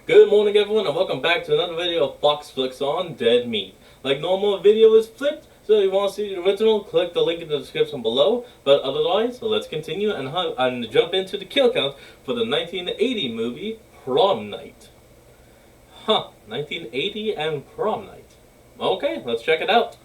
Good morning everyone and welcome back to another video of Fox Flicks on Dead Meat. Like normal, video is flipped, so if you want to see the original, click the link in the description below. But otherwise, let's continue and jump into the kill count for the 1980 movie Prom Night. 1980 and Prom Night. Okay, let's check it out.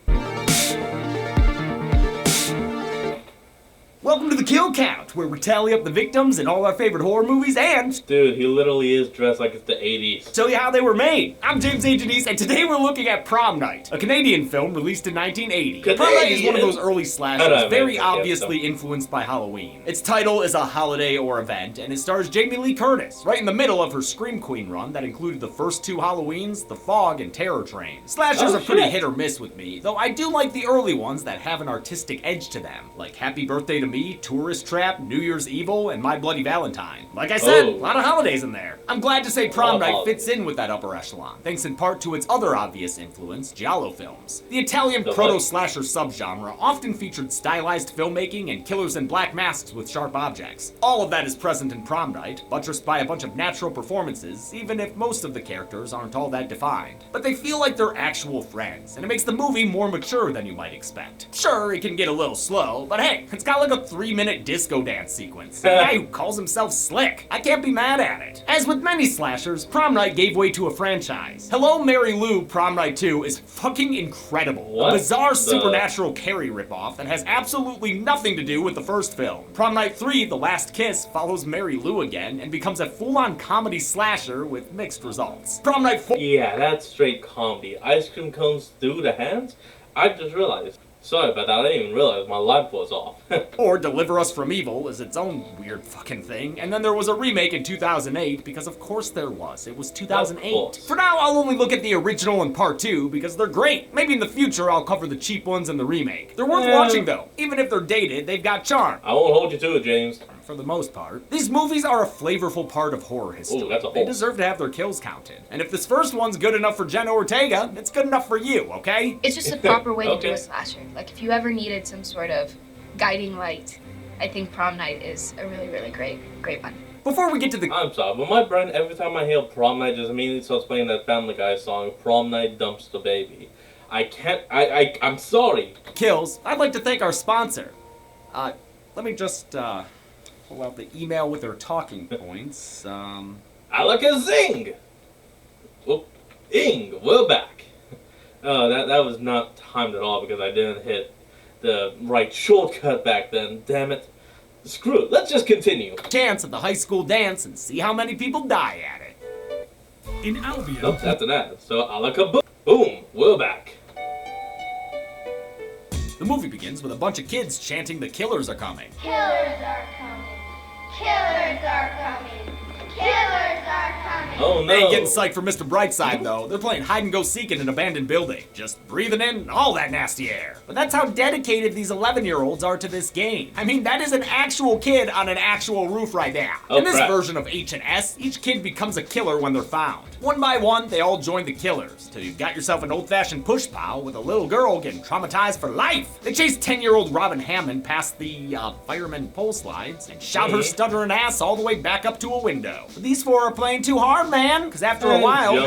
Welcome to the Kill Count, where we tally up the victims in all our favorite horror movies and Dude, he literally is dressed like it's the 80s. tell you how they were made. I'm James A. Janice, and today we're looking at Prom Night, a Canadian film released in 1980. Prom Night is one of those early slashers very obviously influenced by Halloween. Its title is a holiday or event, and it stars Jamie Lee Curtis, right in the middle of her Scream Queen run that included the first two Halloweens, The Fog and Terror Train. Slashers are pretty hit or miss with me, though I do like the early ones that have an artistic edge to them, like Happy Birthday to Me, Tourist Trap, New Year's Evil, and My Bloody Valentine. Like I said, a lot of holidays in there. I'm glad to say Prom Night fits in with that upper echelon, thanks in part to its other obvious influence, giallo films. The Italian proto-slasher subgenre often featured stylized filmmaking and killers in black masks with sharp objects. All of that is present in Prom Night, buttressed by a bunch of natural performances, even if most of the characters aren't all that defined. But they feel like they're actual friends, and it makes the movie more mature than you might expect. Sure, it can get a little slow, but hey, it's got like a 3-minute disco dance sequence. A guy who calls himself Slick. I can't be mad at it. As with many slashers, Prom Night gave way to a franchise. Hello Mary Lou Prom Night 2 is fucking incredible. A bizarre supernatural Carrie ripoff that has absolutely nothing to do with the first film. Prom Night 3, The Last Kiss, follows Mary Lou again and becomes a full-on comedy slasher with mixed results. Prom Night 4... Yeah, that's straight comedy. Ice cream cones through the hands? I just realized. Sorry about that, I didn't even realize my light was off. Or Deliver Us From Evil is its own weird fucking thing. And then there was a remake in 2008, because of course there was. It was 2008. For now, I'll only look at the original and part 2, because they're great. Maybe in the future I'll cover the cheap ones and the remake. They're worth watching though. Even if they're dated, they've got charm. I won't hold you to it, James. For the most part. These movies are a flavorful part of horror history. They deserve to have their kills counted. And if this first one's good enough for Jenna Ortega, it's good enough for you, okay? It's just a proper way to do a slasher. Like, if you ever needed some sort of guiding light, I think Prom Night is a really, really great one. Before we get to the... I'm sorry, but my brain, every time I hear Prom Night, just immediately starts playing that Family Guy song, Prom Night Dumps the Baby. I can't, I'm sorry. Kills, I'd like to thank our sponsor. Let me just, pull out the email with their talking points. Alakazing! Whoop. Ing, we're back. That was not timed at all because I didn't hit the right shortcut back then. Damn it. Screw it. Let's just continue. Chance at the high school dance and see how many people die at it. In Albion. Nope, after that. So, alakaboom. Boom, we're back. The movie begins with a bunch of kids chanting the killers are coming. Killers are coming. Killers are coming. Killers are coming. Oh no. They ain't getting psyched for Mr. Brightside though. They're playing hide and go seek in an abandoned building. Just breathing in all that nasty air. But that's how dedicated these 11-year-olds are to this game. I mean, that is an actual kid on an actual roof right now. In this version of H&S, each kid becomes a killer when they're found. One by one, they all join the killers, till you've got yourself an old-fashioned push pile with a little girl getting traumatized for life. They chase 10-year-old Robin Hammond past the fireman pole slides and shout her stuttering ass all the way back up to a window. But these four are playing too hard, man, because after a while...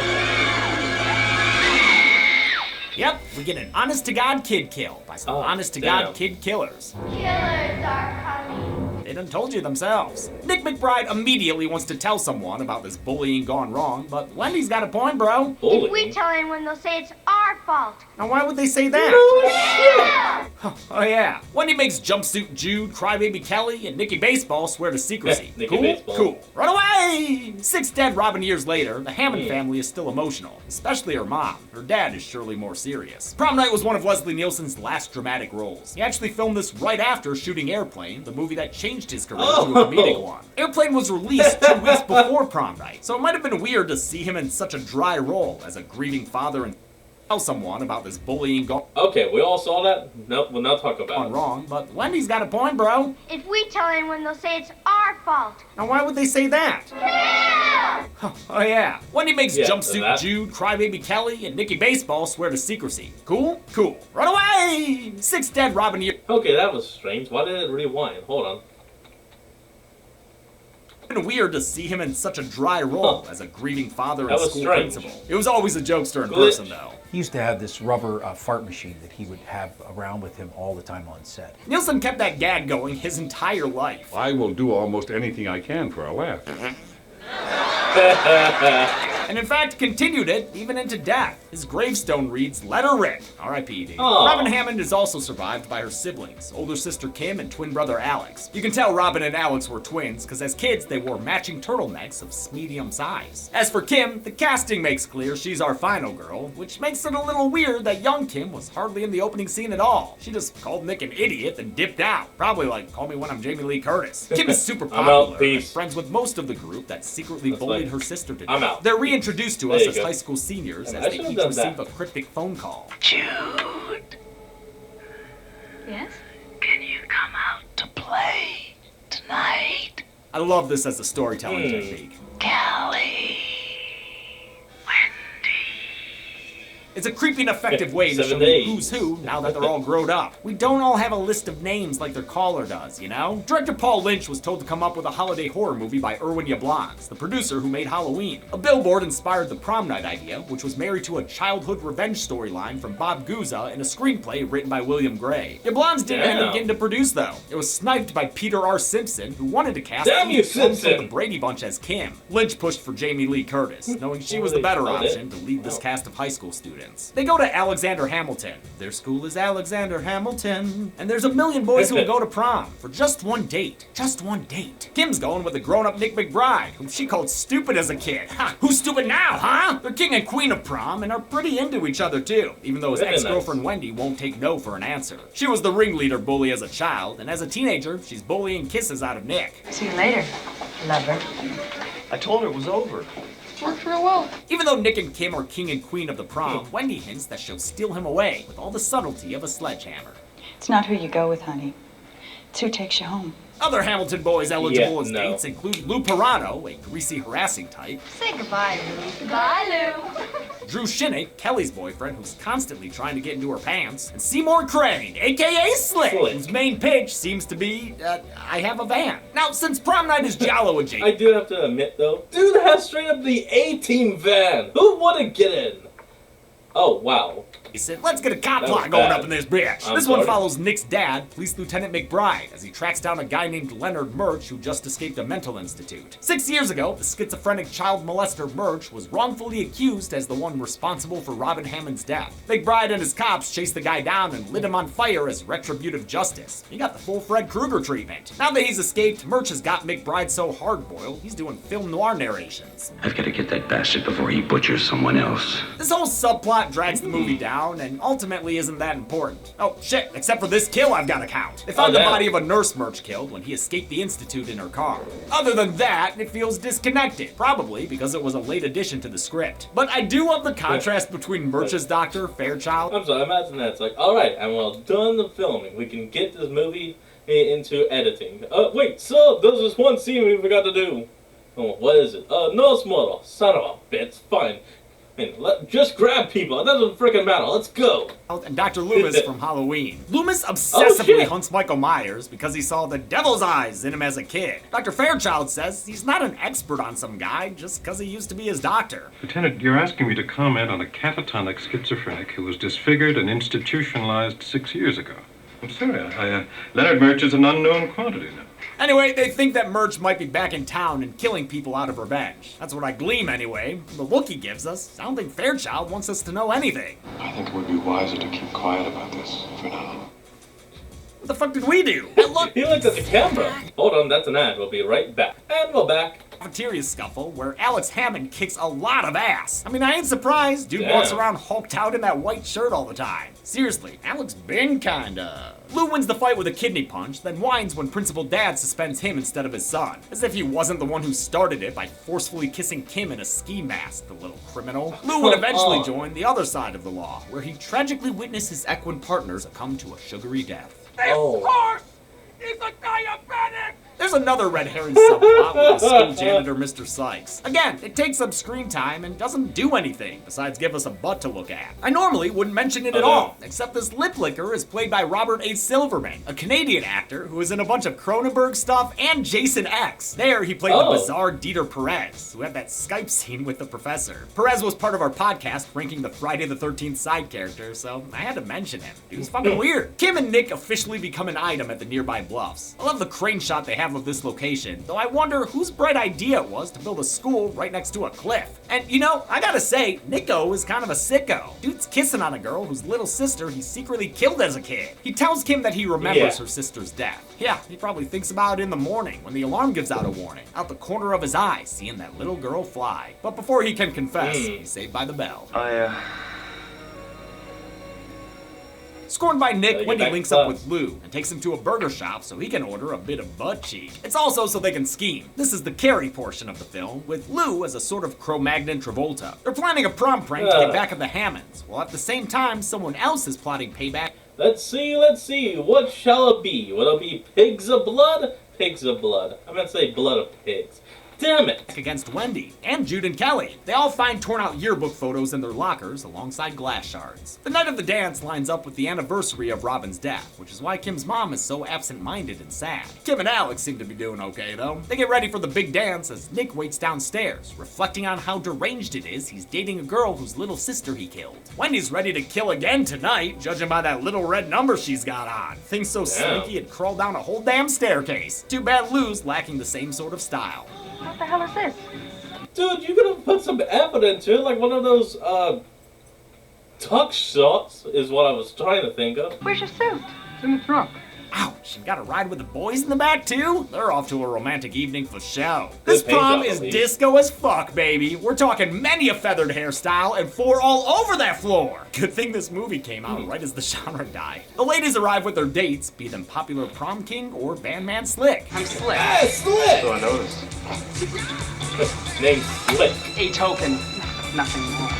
Yep, we get an honest-to-God kid kill by some honest-to-God kid killers. Killers are coming. They done told you themselves. Nick McBride immediately wants to tell someone about this bullying gone wrong, but Wendy's got a point, bro. If we tell anyone, they'll say it's our fault. Now why would they say that? Yeah. Oh yeah. Wendy makes Jumpsuit Jude, Crybaby Kelly, and Nicky Baseball swear to secrecy. Nicky Baseball. Cool. Run away! 6 dead Robin years later, the Hammond family is still emotional, especially her mom. Her dad is surely more serious. Prom Night was one of Leslie Nielsen's last dramatic roles. He actually filmed this right after shooting Airplane, the movie that changed his career to a comedic one. Airplane was released 2 weeks before Prom Night, so it might have been weird to see him in such a dry role as a grieving father and tell someone about this bullying Okay, we all saw that? Nope, we'll not talk about it. Wrong, but Wendy's got a point, bro. If we tell anyone, they'll say it's our fault. Now why would they say that? Yeah. Oh yeah. Wendy makes Jumpsuit Jude, Crybaby Kelly, and Nicky Baseball swear to secrecy. Cool? Cool. Run away! 6 dead Robin years. Okay, that was strange. Why did it rewind? Hold on. Been weird to see him in such a dry role as a grieving father and school strange. principal. It was always a jokester in person, though. He used to have this rubber fart machine that he would have around with him all the time on set. Nielsen kept that gag going his entire life. I will do almost anything I can for a laugh. And in fact, continued it even into death. His gravestone reads, "Let her rip." R.I.P. D. Aww. Robin Hammond is also survived by her siblings, older sister Kim and twin brother Alex. You can tell Robin and Alex were twins because as kids they wore matching turtlenecks of medium size. As for Kim, the casting makes clear she's our final girl, which makes it a little weird that young Kim was hardly in the opening scene at all. She just called Nick an idiot and dipped out. Probably like, call me when I'm Jamie Lee Curtis. Kim is super I'm popular out, peace. and friends with most of the group that secretly That's bullied like, her sister to I'm death. out. They're reintroduced to There us you as go. high school seniors I as they should've each done receive that. a cryptic phone call. Jude, Yes? can you come out to play tonight? I love this as a storytelling technique. Callie, Wendy. It's a creepy and effective way to 7 show you days. who's who now that they're all grown up. We don't all have a list of names like their caller does, you know? Director Paul Lynch was told to come up with a holiday horror movie by Irwin Yablans, the producer who made Halloween. A billboard inspired the prom night idea, which was married to a childhood revenge storyline from Bob Guza in a screenplay written by William Gray. Yablans didn't end up Damn. getting to produce, though. It was sniped by Peter R. Simpson, who wanted to cast Damn you, Edith Holmes from Simpson! the Brady Bunch as Kim. Lynch pushed for Jamie Lee Curtis, knowing she was the better option to lead this cast of high school students. They go to Alexander Hamilton. Their school is Alexander Hamilton. And there's a million boys who will go to prom for just one date. Just one date. Kim's going with the grown-up Nick McBride, whom she called stupid as a kid. Ha! Who's stupid now, huh? They're king and queen of prom and are pretty into each other too, even though his Very ex-girlfriend Wendy won't take no for an answer. She was the ringleader bully as a child, and as a teenager, she's bullying kisses out of Nick. See you later, lover. I told her it was over. Worked real well. Even though Nick and Kim are king and queen of the prom, Wendy hints that she'll steal him away with all the subtlety of a sledgehammer. It's not who you go with, honey. It's who takes you home. Other Hamilton boys eligible Yeah, as no. dates include Lou Pirano, a greasy harassing type, Say goodbye, Lou. Goodbye, Lou. Drew Shinnick, Kelly's boyfriend who's constantly trying to get into her pants, and Seymour Crane, aka Slick, Slick. whose main pitch seems to be, I have a van. Now, since prom night is Giallo I adjacent, do have to admit though, dude has straight up the A-Team van. Who wouldn't get in? Oh wow. let's get a cop That plot was going bad. up in this bitch. I'm This one sorry. follows Nick's dad, Police Lieutenant McBride, as he tracks down a guy named Leonard Murch who just escaped a mental institute. 6 years ago, the schizophrenic child molester Murch was wrongfully accused as the one responsible for Robin Hammond's death. McBride and his cops chased the guy down and lit him on fire as retributive justice. He got the full Fred Krueger treatment. Now that he's escaped, Murch has got McBride so hard-boiled, he's doing film noir narrations. I've got to get that bastard before he butchers someone else. This whole subplot drags the movie down and ultimately isn't that important. Oh shit, except for this kill I've got to count. They found the damn. body of a nurse Murch killed when he escaped the institute in her car. Other than that, it feels disconnected, probably because it was a late addition to the script. But I do love the contrast between Murch's doctor, Fairchild. I'm sorry, imagine that. It's like, alright, and we're done the filming. We can get this movie into editing. Wait, so there's this one scene we forgot to do. Oh, what is it? Nurse model. Son of a bitch. Fine. I mean, just grab people. It doesn't freaking matter. Let's go. And Dr. Loomis from Halloween. Loomis obsessively shit. hunts Michael Myers because he saw the devil's eyes in him as a kid. Dr. Fairchild says he's not an expert on some guy just because he used to be his doctor. Lieutenant, you're asking me to comment on a catatonic schizophrenic who was disfigured and institutionalized 6 years ago. I'm sorry, Leonard Murch is an unknown quantity now. Anyway, they think that Murch might be back in town and killing people out of revenge. That's what I glean anyway. The look he gives us, I don't think Fairchild wants us to know anything. I think it would be wiser to keep quiet about this for now. What the fuck did we do? Hey, look! He looked at the camera. Hold on, that's an ad. We'll be right back. And we're back. Cafeteria scuffle where Alex Hammond kicks a lot of ass. I mean, I ain't surprised. Dude Damn. walks around hulked out in that white shirt all the time. Seriously, Alex been kinda. Lou wins the fight with a kidney punch, then whines when Principal Dad suspends him instead of his son. As if he wasn't the one who started it by forcefully kissing Kim in a ski mask, the little criminal. Lou would eventually join the other side of the law, where he tragically witnessed his equine partner succumb to a sugary death. Oh. He's a diabetic! There's another red herring subplot with the school janitor, Mr. Sykes. Again, it takes up screen time and doesn't do anything besides give us a butt to look at. I normally wouldn't mention it at all, except this lip licker is played by Robert A. Silverman, a Canadian actor who is in a bunch of Cronenberg stuff and Jason X. There, he played the bizarre Dieter Perez, who had that Skype scene with the professor. Perez was part of our podcast ranking the Friday the 13th side character, so I had to mention him. He was fucking weird. Kim and Nick officially become an item at the nearby bluffs. I love the crane shot they have of this location, though I wonder whose bright idea it was to build a school right next to a cliff. And you know, I gotta say, Nico is kind of a sicko. Dude's kissing on a girl whose little sister he secretly killed as a kid. He tells Kim that he remembers her sister's death. Yeah, he probably thinks about it in the morning when the alarm gives out a warning, out the corner of his eye, seeing that little girl fly. But before he can confess, he's saved by the bell. Scorned by Nick, Wendy links up with Lou and takes him to a burger shop so he can order a bit of butt cheek. It's also so they can scheme. This is the Carrie portion of the film, with Lou as a sort of Cro-Magnon Travolta. They're planning a prom prank to get back at the Hammonds, while at the same time someone else is plotting payback. Let's see, what shall it be? Will it be pigs of blood? Pigs of blood. I meant to say blood of pigs. Damn it! Against Wendy and Jude and Kelly. They all find torn out yearbook photos in their lockers alongside glass shards. The night of the dance lines up with the anniversary of Robin's death, which is why Kim's mom is so absent-minded and sad. Kim and Alex seem to be doing okay though. They get ready for the big dance as Nick waits downstairs, reflecting on how deranged it is he's dating a girl whose little sister he killed. Wendy's ready to kill again tonight, judging by that little red number she's got on. Things so slinky it'd crawl down a whole damn staircase. Too bad Lou's lacking the same sort of style. What the hell is this? Dude, you could have put some effort into it, like one of those, tuck shots is what I was trying to think of. Where's your suit? It's in the trunk. Ouch, you gotta ride with the boys in the back too? They're off to a romantic evening for show. This prom is disco as fuck, baby. We're talking many a feathered hairstyle and 4 all over that floor. Good thing this movie came out right as the genre died. The ladies arrive with their dates, be them popular prom king or bandman Slick. I'm Slick. Hey, Slick! So I noticed. Name's Slick. A token, nothing more.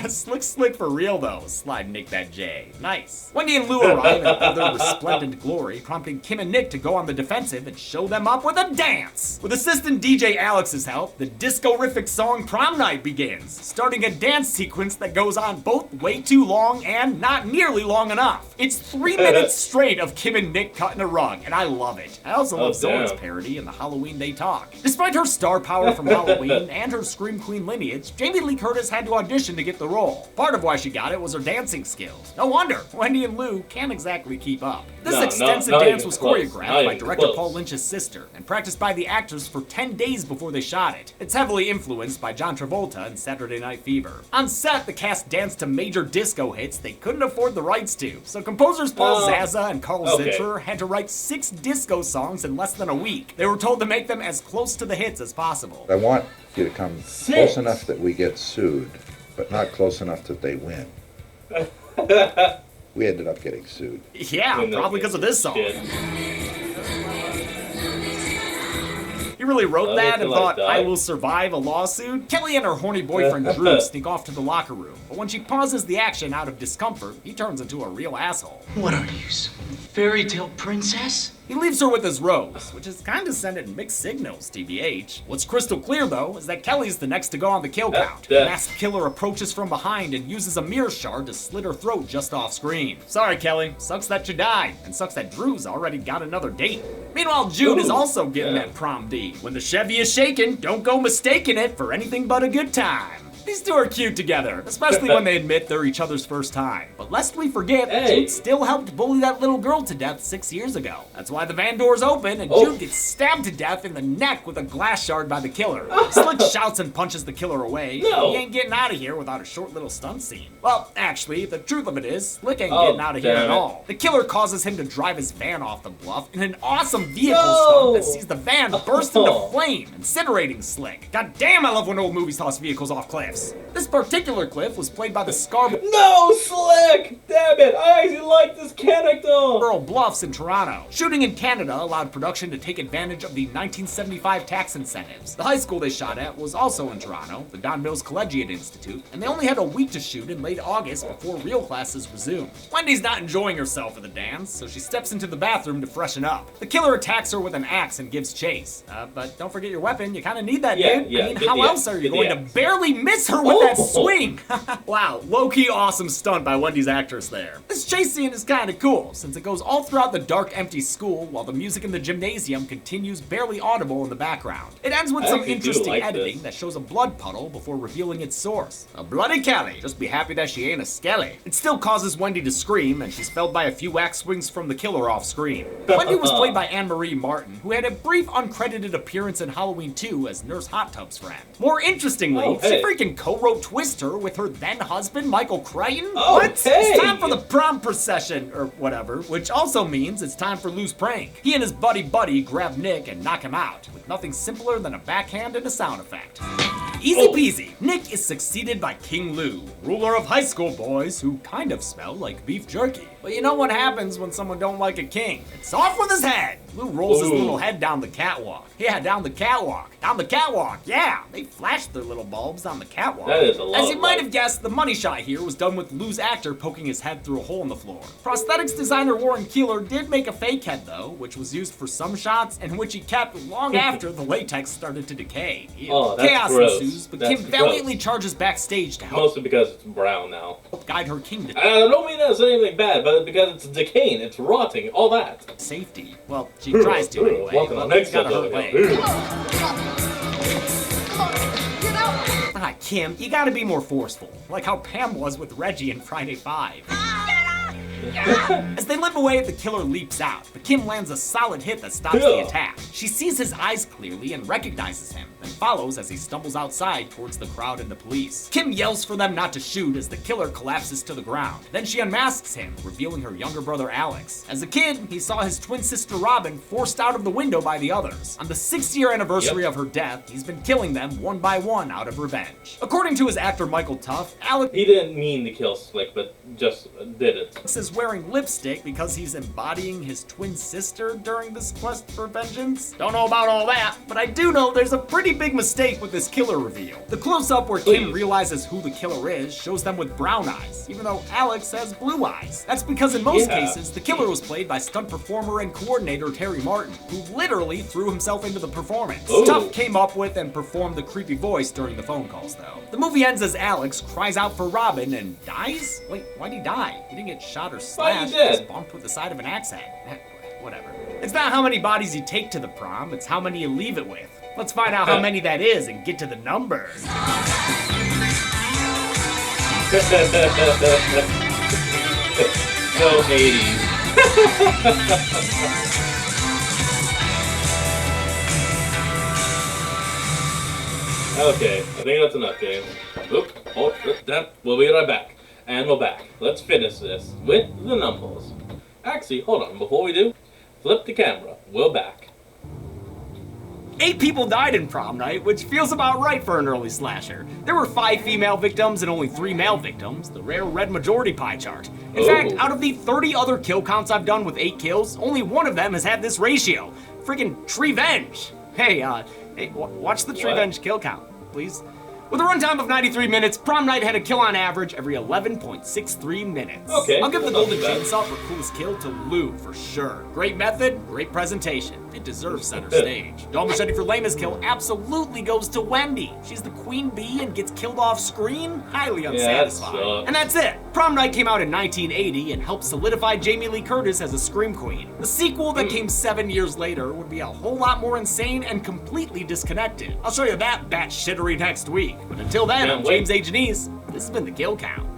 Slick for real though, slide Nick that J. Nice. Wendy and Lou arrive in all their resplendent glory, prompting Kim and Nick to go on the defensive and show them up with a dance. With assistant DJ Alex's help, the disco-rific song Prom Night begins, starting a dance sequence that goes on both way too long and not nearly long enough. It's 3 minutes straight of Kim and Nick cutting a rug, and I love it. I also love Zoe's parody in the Halloween They Talk. Despite her star power from Halloween and her Scream Queen lineage, Jamie Lee Curtis had to audition to get the role. Part of why she got it was her dancing skills. No wonder, Wendy and Lou can't exactly keep up. This extensive dance was choreographed by director Paul Lynch's sister and practiced by the actors for 10 days before they shot it. It's heavily influenced by John Travolta in Saturday Night Fever. On set, the cast danced to major disco hits they couldn't afford the rights to, so composers Paul Zaza and Carl Zitterer had to write 6 disco songs in less than a week. They were told to make them as close to the hits as possible. I want you to come close enough that we get sued, but not close enough that they win. We ended up getting sued. Yeah, probably because of this song. He really wrote that and thought, I will survive a lawsuit? Kelly and her horny boyfriend Drew sneak off to the locker room, but when she pauses the action out of discomfort, he turns into a real asshole. What are you, some fairy tale princess? He leaves her with his rose, which is kind of sending mixed signals, TBH. What's crystal clear, though, is that Kelly's the next to go on the kill count. The masked killer approaches from behind and uses a mirror shard to slit her throat just off screen. Sorry, Kelly. Sucks that you died, and sucks that Drew's already got another date. Meanwhile, Jude is also getting that prom D. When the Chevy is shaking, don't go mistaking it for anything but a good time. These two are cute together, especially when they admit they're each other's first time. But lest we forget, Jude still helped bully that little girl to death 6 years ago. That's why the van doors open and Jude gets stabbed to death in the neck with a glass shard by the killer. Slick shouts and punches the killer away. He ain't getting out of here without a short little stunt scene. Well, actually, the truth of it is, Slick ain't getting out of here at all. The killer causes him to drive his van off the bluff in an awesome vehicle stunt that sees the van burst into flame, incinerating Slick. God damn, I love when old movies toss vehicles off cliffs. cliffs. This particular cliff was played by the Scarborough No, Slick! Damn it, I actually like this character! Bluffs in Toronto. Shooting in Canada allowed production to take advantage of the 1975 tax incentives. The high school they shot at was also in Toronto, the Don Mills Collegiate Institute, and they only had a week to shoot in late August before real classes resumed. Wendy's not enjoying herself at the dance, so she steps into the bathroom to freshen up. The killer attacks her with an axe and gives chase. But don't forget your weapon, you kinda need that, dude. Yeah, I mean, get how the else axe, are you get the going to axe. barely miss her with that swing? Wow, low-key awesome stunt by Wendy's actress there. This chase scene is kinda cool, since it goes all throughout the dark, empty school, while the music in the gymnasium continues barely audible in the background. It ends with I some actually do interesting like editing this. that shows a blood puddle before revealing its source. A bloody Kelly. Just be happy that she ain't a skelly. It still causes Wendy to scream, and she's felled by a few axe swings from the killer off screen. Wendy was played by Anne-Marie Martin, who had a brief uncredited appearance in Halloween 2 as Nurse Hot Tub's friend. More interestingly, she freaking co-wrote Twister with her then-husband, Michael Crichton? What? It's time for the prom procession, or whatever, which also means it's time for Lou's prank. He and his buddy grab Nick and knock him out, with nothing simpler than a backhand and a sound effect. Easy peasy. Nick is succeeded by King Lou, ruler of high school boys who kind of smell like beef jerky. But you know what happens when someone don't like a king? It's off with his head. Lou rolls his little head down the catwalk. Yeah, down the catwalk. Down the catwalk, yeah. They flashed their little bulbs down the catwalk. That is a lot As you of might light. have guessed, the money shot here was done with Lou's actor poking his head through a hole in the floor. Prosthetics designer Warren Keeler did make a fake head though, which was used for some shots and which he kept long after the latex started to decay. Ew. Oh, that's Chaos gross. ensues, but That's Kim valiantly charges backstage to help Mostly because it's brown now. guide her kingdom. I don't mean that as anything bad, but because it's decaying, it's rotting, all that. Safety. Well, she tries to anyway. Welcome to the next Gotta hurt episode. Ah, Kim, you gotta be more forceful, like how Pam was with Reggie in Friday 5. As they limp away, the killer leaps out, but Kim lands a solid hit that stops the attack. She sees his eyes clearly and recognizes him, and follows as he stumbles outside towards the crowd and the police. Kim yells for them not to shoot as the killer collapses to the ground. Then she unmasks him, revealing her younger brother Alex. As a kid, he saw his twin sister Robin forced out of the window by the others. On the 6th-year anniversary of her death, he's been killing them one by one out of revenge. According to his actor Michael Tuff, Alex He didn't mean to kill Slick, but just did it. is wearing lipstick because he's embodying his twin sister during this quest for vengeance. Don't know about all that, but I do know there's a pretty big mistake with this killer reveal. The close-up where Kim realizes who the killer is shows them with brown eyes, even though Alex has blue eyes. That's because in most cases, the killer was played by stunt performer and coordinator Terry Martin, who literally threw himself into the performance. Tuff came up with and performed the creepy voice during the phone calls, though. The movie ends as Alex cries out for Robin and dies? Wait, why'd he die? He didn't get shot or slashed, just bumped with the side of an axe head. Whatever. It's not how many bodies you take to the prom, it's how many you leave it with. Let's find out how many that is and get to the numbers. So 80s. Okay, I think that's enough, James. Oop, oh, that. We'll be right back. And we're back. Let's finish this with the numbers. Actually, hold on. Before we do, flip the camera. We're back. 8 people died in prom night, which feels about right for an early slasher. There were 5 female victims and only 3 male victims, the rare red majority pie chart. In fact, out of the 30 other kill counts I've done with 8 kills, only one of them has had this ratio. Friggin' Treevenge. Hey, watch the Treevenge kill count, please. With a runtime of 93 minutes, Prom Night had a kill on average every 11.63 minutes. Okay. I'll give the Golden Chainsaw for coolest kill to Lou for sure. Great method, great presentation. It deserves center stage. Dull Machete for lamest kill absolutely goes to Wendy. She's the queen bee and gets killed off screen? Highly unsatisfying. And that's it. Prom Night came out in 1980 and helped solidify Jamie Lee Curtis as a Scream Queen. The sequel that came 7 years later would be a whole lot more insane and completely disconnected. I'll show you that batshittery next week. But until then, I'm James A. Janice. This has been the Kill Count.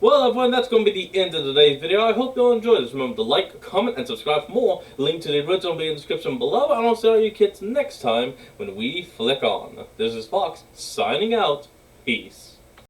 Well, everyone, that's going to be the end of today's video. I hope you all enjoyed this. Remember to like, comment, and subscribe for more. Link to the original will be in the description below. And I'll see all you kids next time when we flick on. This is Fox, signing out. Peace.